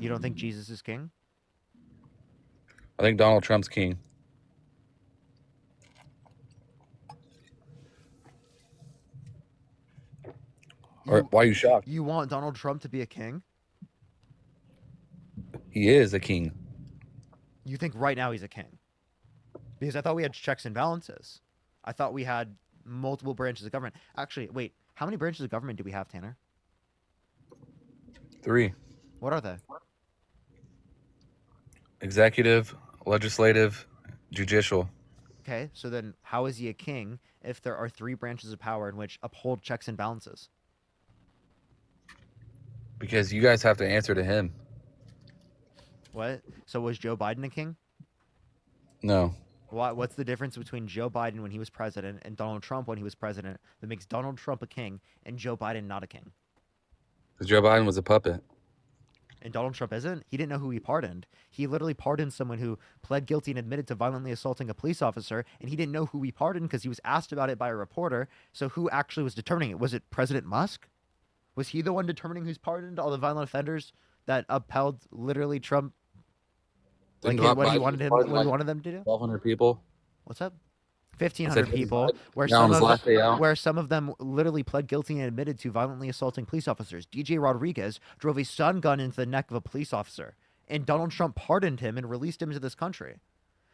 You don't think Jesus is king? I think Donald Trump's king. Or You why are you shocked? you want Donald Trump to be a king? He is a king. You think right now he's a king? Because I thought we had checks and balances. I thought we had multiple branches of government. Actually, wait, how many branches of government do we have, Tanner? 3. What are they? Executive, legislative, judicial. Okay, so then how is he a king if there are three branches of power in which uphold checks and balances? Because you guys have to answer to him. What? So was Joe Biden a king? No. What's the difference between Joe Biden when he was president and Donald Trump when he was president that makes Donald Trump a king and Joe Biden not a king? Because Joe Biden was a puppet. And Donald Trump isn't? He didn't know who he pardoned. He literally pardoned someone who pled guilty and admitted to violently assaulting a police officer, and he didn't know who he pardoned because he was asked about it by a reporter. So who actually was determining it? Was it President Musk? Was he the one determining who's pardoned all the violent offenders that upheld literally Trump, like Didn't what he Biden wanted him, pardon what he like wanted them to do? 1,200 people? What's up? I said 1,500 didn't people, Biden now on his last day out? where some of them literally pled guilty and admitted to violently assaulting police officers. DJ Rodriguez drove a stun gun into the neck of a police officer, and Donald Trump pardoned him and released him to this country.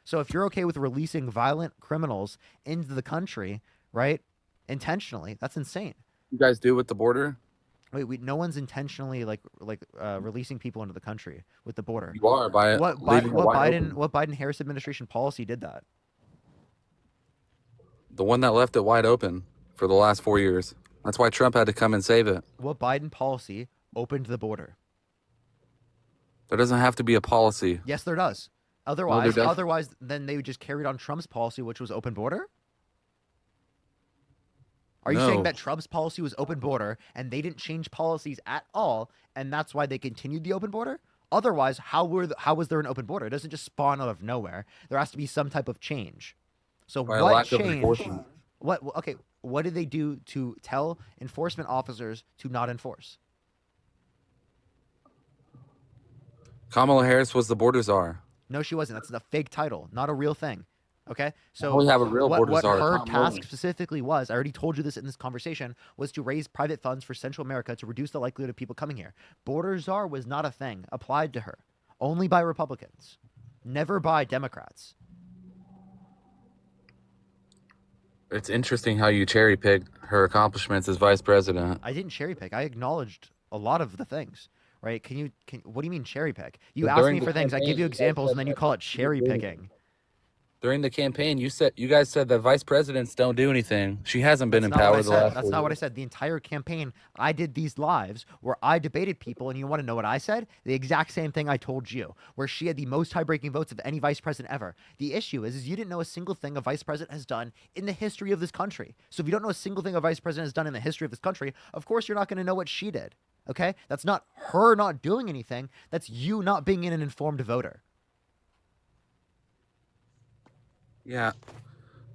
So if you're okay with releasing violent criminals into the country, right, intentionally, that's insane. You guys do with the border? Wait, no one's intentionally releasing people into the country with the border. You are by leaving it wide open. What Biden Harris administration policy did that? The one that left it wide open for the last 4 years. That's why Trump had to come and save it. What Biden policy opened the border? There doesn't have to be a policy. Yes, there does. No, there Otherwise, doesn't. otherwise, then they just carried on Trump's policy, which was open border. Are you saying No. that Trump's policy was open border and they didn't change policies at all, and that's why they continued the open border? Otherwise, how was there an open border? It doesn't just spawn out of nowhere. There has to be some type of change. So By a what lack of changed? enforcement. What? Okay, what did they do to tell enforcement officers to not enforce? Kamala Harris was the border czar. No, she wasn't. That's a fake title, not a real thing. Okay, Now so we have a real border what czar, her Tom task Wilson. specifically was, I already told you this in this conversation, was to raise private funds for Central America to reduce the likelihood of people coming here. Border czar was not a thing applied to her, only by Republicans, never by Democrats. It's interesting how you cherry pick her accomplishments as vice president. I didn't cherry pick. I acknowledged a lot of the things. Right? What do you mean cherry pick? You But ask during me the for things, I campaign, give you you guys examples, said and then you that call it you didn't cherry do picking. anything. During the campaign, you guys said that vice presidents don't do anything. She hasn't been That's in not what I power the said. last That's 4 not what I years. said. The entire campaign, I did these lives where I debated people, and you want to know what I said? The exact same thing I told you, where she had the most high-breaking votes of any vice president ever. The issue is you didn't know a single thing a vice president has done in the history of this country. So if you don't know a single thing a vice president has done in the history of this country, of course you're not going to know what she did. Okay? That's not her not doing anything. That's you not being an informed voter. Yeah.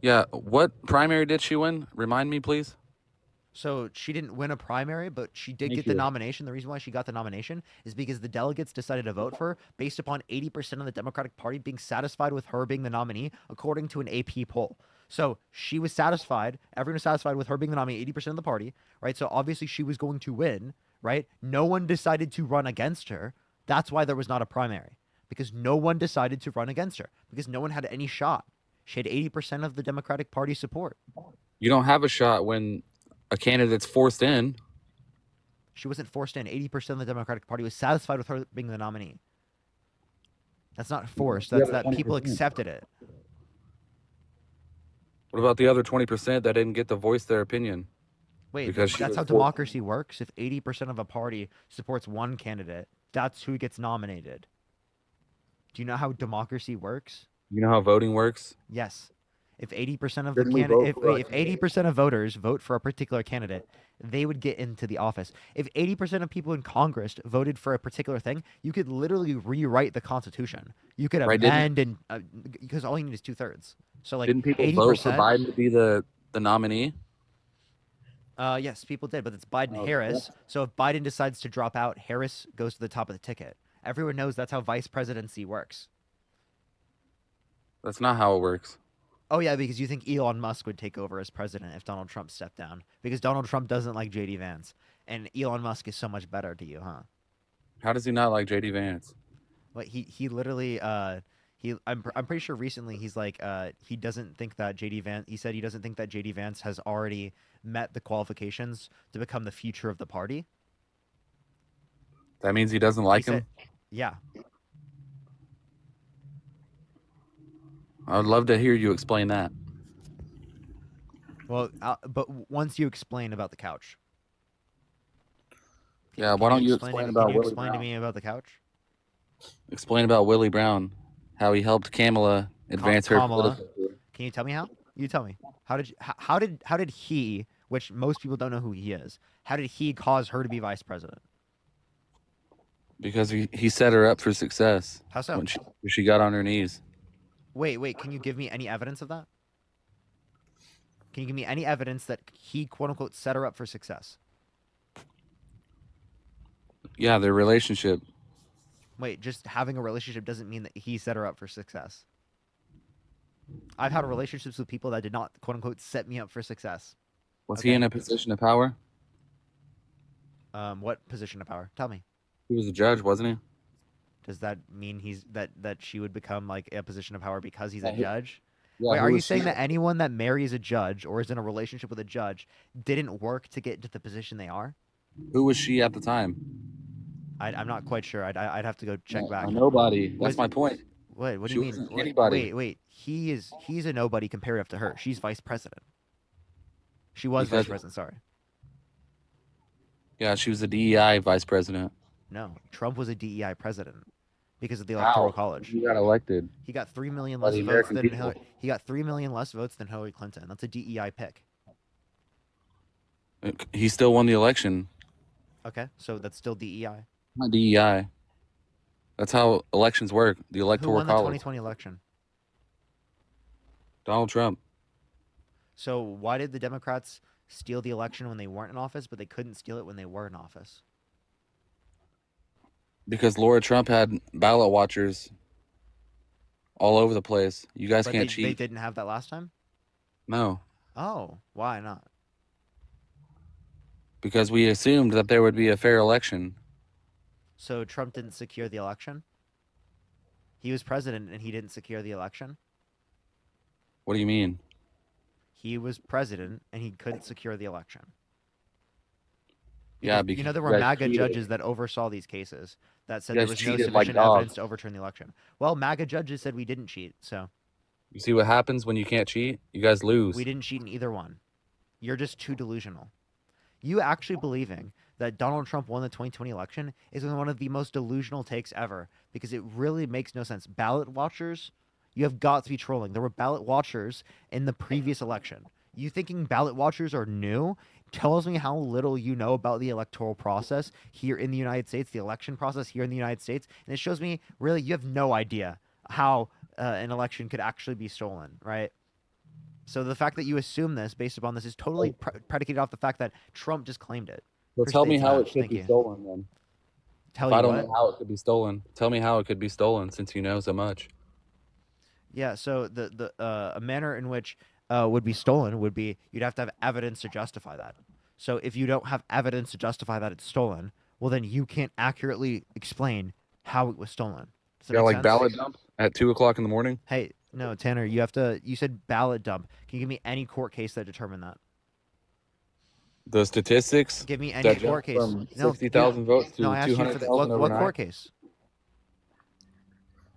Yeah. What primary did she win? Remind me, please. So she didn't win a primary, but she did Thank get the you. nomination. The reason why she got the nomination is because the delegates decided to vote for her based upon 80% of the Democratic Party being satisfied with her being the nominee, according to an AP poll. So she was satisfied. Everyone was satisfied with her being the nominee, 80% of the party, right? So obviously she was going to win, right? No one decided to run against her. That's why there was not a primary, because no one decided to run against her, because no one had any shot. She had 80% of the Democratic Party support. You don't have a shot when a candidate's forced in. She wasn't forced in. 80% of the Democratic Party was satisfied with her being the nominee. That's not forced. You That's have a that people 20%. accepted it. What about the other 20% that didn't get to voice their opinion? Wait, Because she that's was how forced. democracy works. If 80% of a party supports one candidate, that's who gets nominated. Do you know how democracy works? You know how voting works? Yes. If 80% of the Didn't we candidate, vote for a if 80% of voters vote for a particular candidate, they would get into the office. If 80% of people in Congress voted for a particular thing, you could literally rewrite the Constitution. You could Right? amend and because all you need is 2/3. So like Didn't people vote for 80%. Biden to be the nominee? Yes, people did, but it's Biden Oh, Harris. So if Biden decides to drop out, Harris goes to the top of the ticket. Everyone knows that's how vice presidency works. That's not how it works. Oh yeah, because you think Elon Musk would take over as president if Donald Trump stepped down. Because Donald Trump doesn't like JD Vance. And Elon Musk is so much better to you, huh? How does he not like JD Vance? Like he literally I'm pretty sure recently he's like he doesn't think that JD Vance he said he doesn't think that JD Vance has already met the qualifications to become the future of the party. That means he doesn't He like said him? yeah. I would love to hear you explain that. Well, but once you explain about the couch. Yeah, why Can you don't you explain explain can about you Willie explain to Brown? me about the couch? Explain about Willie Brown, how he helped Kamala advance her Kamala, political career. can you tell me how? You tell me. How did he, which most people don't know who he is, how did he cause her to be vice president? Because he set her up for success How so? when she got on her knees. Wait, can you give me any evidence of that? Can you give me any evidence that he quote unquote set her up for success? Yeah, their relationship. Wait, just having a relationship doesn't mean that he set her up for success. I've had relationships with people that did not quote unquote set me up for success. Was he Okay. in a position of power? What position of power? Tell me. He was a judge, wasn't he? Does that mean that she would become like a position of power because he's a Yeah, judge? yeah, Wait, who are you was she? saying that anyone that marries a judge or is in a relationship with a judge didn't work to get to the position they are? Who was she at the time? I'm not quite sure. I'd have to go check A back. nobody. That's Was my point. wait? What do She you mean? wasn't anybody. Wait. He's a nobody comparative to her. She's vice president. She was vice Because, president. Sorry. yeah, she was the DEI vice president. No, Trump was a DEI president because of the electoral How? college. He got elected He got 3 million by less the votes American than people. He got 3 million less votes than Hillary Clinton. That's a DEI pick. He still won the election. Okay, so that's still DEI. Not DEI. That's how elections work. The Who electoral won the college. 2020 election? Donald Trump. So why did the Democrats steal the election when they weren't in office, but they couldn't steal it when they were in office? Because Laura Trump had ballot watchers all over the place. You guys But can't they cheat. didn't have that last time. No. Oh, why not? Because we assumed that there would be a fair election. So Trump didn't secure the election. He was president and he didn't secure the election. What do you mean? He was president and he couldn't secure the election. Yeah, Because because there you were guys MAGA cheated. judges that oversaw these cases that said You there guys was no cheated like sufficient evidence dogs. to overturn the election. Well, MAGA judges said we didn't cheat, so You see what happens when you can't cheat? You guys we lose. didn't cheat in either one. You're just too delusional. You actually believing that Donald Trump won the 2020 election is one of the most delusional takes ever because it really makes no sense. Ballot watchers, you have got to be trolling. There were ballot watchers in the previous election. You thinking ballot watchers are new tells me how little you know about the electoral process here in the United States, the election process here in the United States. And it shows me really you have no idea how an election could actually be stolen, right? So the fact that you assume this based upon this is totally predicated off the fact that Trump just claimed it. Well, tell Appreciate me the how it match. could Thank be you. stolen then. Tell If I you don't what? know how it could be stolen, tell me how it could be stolen since you know so much. Yeah. So the a manner in which would be stolen would be you'd have to have evidence to justify that. So if you don't have evidence to justify that it's stolen, well then you can't accurately explain how it was stolen. Does that Yeah, make like sense? ballot dump at 2 o'clock in the morning. Hey, no, Tanner, you have to. You said ballot dump. Can you give me any court case that determined that? The statistics Give me any that court jumped case. from No, give. 60,000 votes No, to I asked you for the 200,000 what overnight. court case?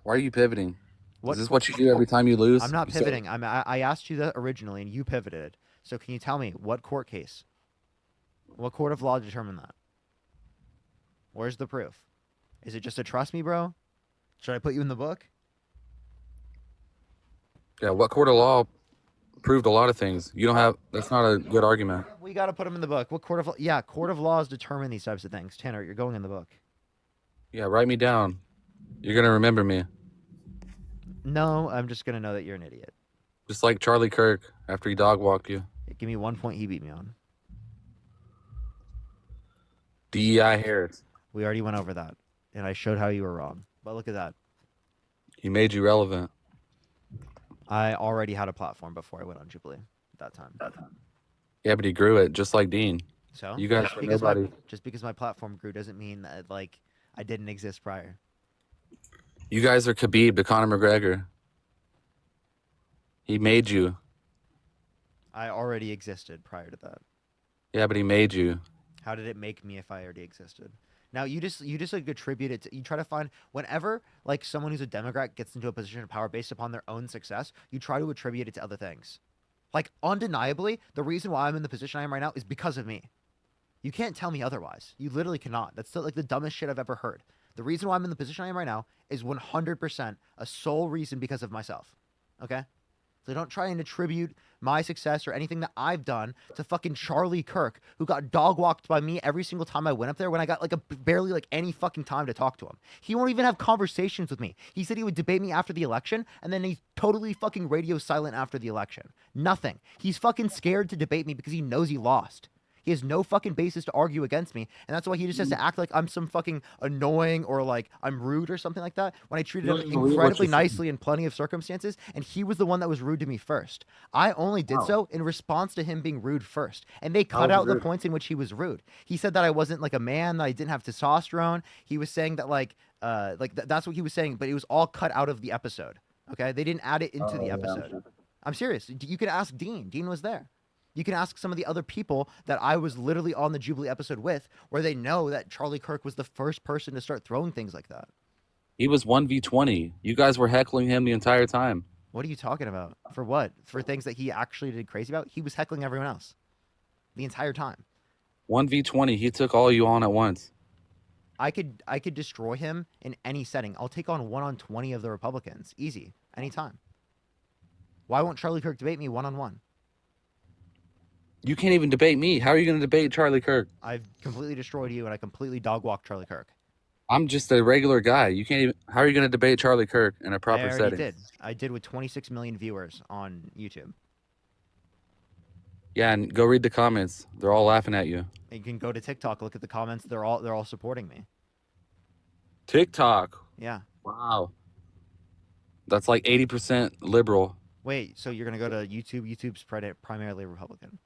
Why are you pivoting? Is What this court? what you do every time you lose? I'm not You say, pivoting. I asked you that originally, and you pivoted. So can you tell me what court case? What court of law determined that? Where's the proof? Is it just a trust me, bro? Should I put you in the book? yeah, what court of law proved a lot of things? You don't have. That's not a good argument. We got to put him in the book. What court of law? Yeah, court of laws determine these types of things. Tanner, you're going in the book. Yeah, write me down. You're gonna remember me, No, I'm just gonna know that you're an idiot. just like Charlie Kirk after he dog walked you. Give me 1 point he beat me on. DEI Harris. We already went over that. and I showed how you were wrong. But look at that. He made you relevant. I already had a platform before I went on Jubilee at that time. Yeah, but he grew it just like Dean. So You guys were nobody. just because my platform grew doesn't mean that like I didn't exist prior. You guys are Khabib to Conor McGregor. He made you. I already existed prior to that. Yeah, but he made you. How did it make me if I already existed? Now you just like attribute it to, you try to find whenever like someone who's a Democrat gets into a position of power based upon their own success, you try to attribute it to other things. Like undeniably, the reason why I'm in the position I am right now is because of me. You can't tell me otherwise. You literally cannot. That's still like the dumbest shit I've ever heard. The reason why I'm in the position I am right now is 100% a sole reason because of myself. Okay? So don't try and attribute my success or anything that I've done to fucking Charlie Kirk, who got dog walked by me every single time I went up there when I got like barely like any fucking time to talk to him. He won't even have conversations with me. He said he would debate me after the election, and then he's totally fucking radio silent after the election. Nothing. He's fucking scared to debate me because he knows he lost. He has no fucking basis to argue against me, and that's why he just has to act like I'm some fucking annoying or like I'm rude or something like that when I treated him incredibly nicely in plenty of circumstances, and he was the one that was rude to me first. I only did so in response to him being rude first, and they cut out the points in which he was rude. He said that I wasn't like a man, that I didn't have testosterone. He was saying that that's what he was saying, but it was all cut out of the episode. Okay, they didn't add it into the episode. Yeah. I'm serious. You could ask Dean. Dean was there. You can ask some of the other people that I was literally on the Jubilee episode with, where they know that Charlie Kirk was the first person to start throwing things like that. He was 1v20. You guys were heckling him the entire time. What are you talking about? For what? For things that he actually did crazy about? He was heckling everyone else the entire time. 1v20. He took all you on at once. I could destroy him in any setting. I'll take on 1-on-20 of the Republicans. Easy. Anytime. Why won't Charlie Kirk debate me 1-on-1? You can't even debate me. How are you going to debate Charlie Kirk? I've completely destroyed you, and I completely dog-walked Charlie Kirk. I'm just a regular guy. You can't even. How are you going to debate Charlie Kirk in a proper setting? I did with 26 million viewers on YouTube. Yeah, and go read the comments. They're all laughing at you. You can go to TikTok, look at the comments. They're all supporting me. TikTok. Yeah. Wow. That's like 80% liberal. Wait, so you're gonna go to YouTube? YouTube's primarily Republican.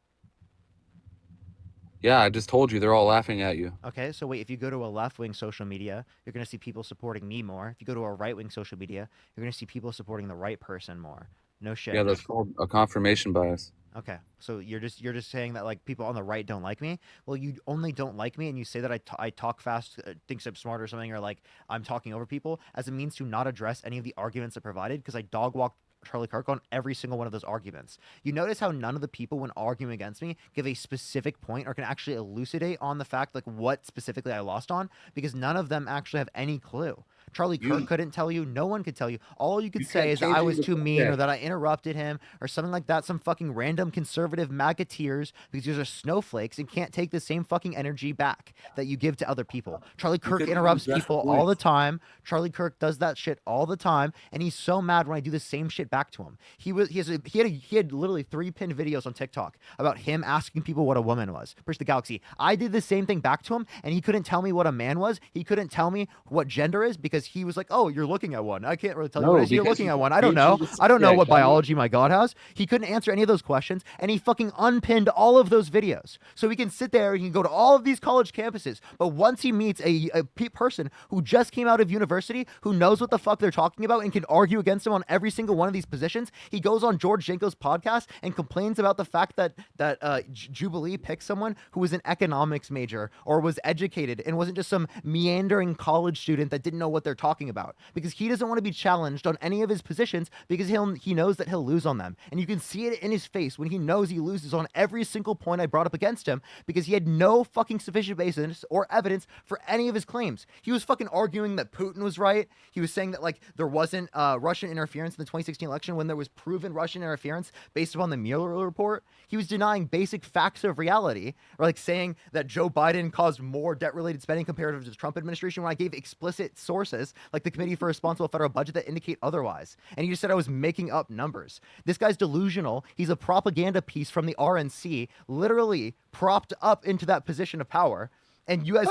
Yeah, I just told you they're all laughing at you. Okay, so wait, if you go to a left-wing social media, you're going to see people supporting me more. If you go to a right-wing social media, you're going to see people supporting the right person more. No shit. Yeah, that's called a confirmation bias. Okay, so you're just saying that like people on the right don't like me? Well, you only don't like me and you say that I talk fast, thinks I'm smart or something, or like I'm talking over people as a means to not address any of the arguments I provided because I dog-walked Charlie Kirk on every single one of those arguments. You notice how none of the people when arguing against me give a specific point or can actually elucidate on the fact like what specifically I lost on, because none of them actually have any clue. Charlie Kirk couldn't tell you. No one could tell you. All you could say is that I was too mean or that I interrupted him or something like that. Some fucking random conservative MAGA-teers because these are snowflakes and can't take the same fucking energy back that you give to other people. Charlie Kirk interrupts people all the time. Charlie Kirk does that shit all the time, and he's so mad when I do the same shit back to him. He had literally 3 pinned videos on TikTok about him asking people what a woman was. Push the Galaxy. I did the same thing back to him, and he couldn't tell me what a man was. He couldn't tell me what gender is because he was like, "Oh, you're looking at one. I can't really tell you what it is. You're looking at one. I don't know. I don't know what biology my God has." He couldn't answer any of those questions, and he fucking unpinned all of those videos. So he can sit there and he can go to all of these college campuses, but once he meets a person who just came out of university, who knows what the fuck they're talking about and can argue against him on every single one of these positions, he goes on George Jenko's podcast and complains about the fact that Jubilee picked someone who was an economics major or was educated and wasn't just some meandering college student that didn't know what they're talking about, because he doesn't want to be challenged on any of his positions because he knows that he'll lose on them. And you can see it in his face when he knows he loses on every single point I brought up against him because he had no fucking sufficient basis or evidence for any of his claims. He was fucking arguing that Putin was right. He was saying that like there wasn't Russian interference in the 2016 election when there was proven Russian interference based upon the Mueller report. He was denying basic facts of reality, or like saying that Joe Biden caused more debt-related spending compared to the Trump administration when I gave explicit sources like the Committee for Responsible Federal Budget that indicate otherwise. And he just said I was making up numbers. This guy's delusional. He's a propaganda piece from the RNC, literally propped up into that position of power. And you guys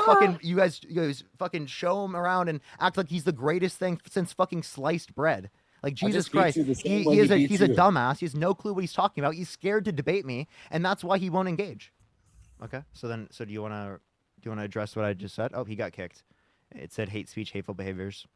fucking show him around and act like he's the greatest thing since fucking sliced bread. Like I Jesus just beat Christ, you the same he way is he a beats he's a you. dumbass. He has no clue what he's talking about. He's scared to debate me, and that's why he won't engage. Okay, so do you wanna address what I just said? Oh, he got kicked. It said hate speech, hateful behaviors.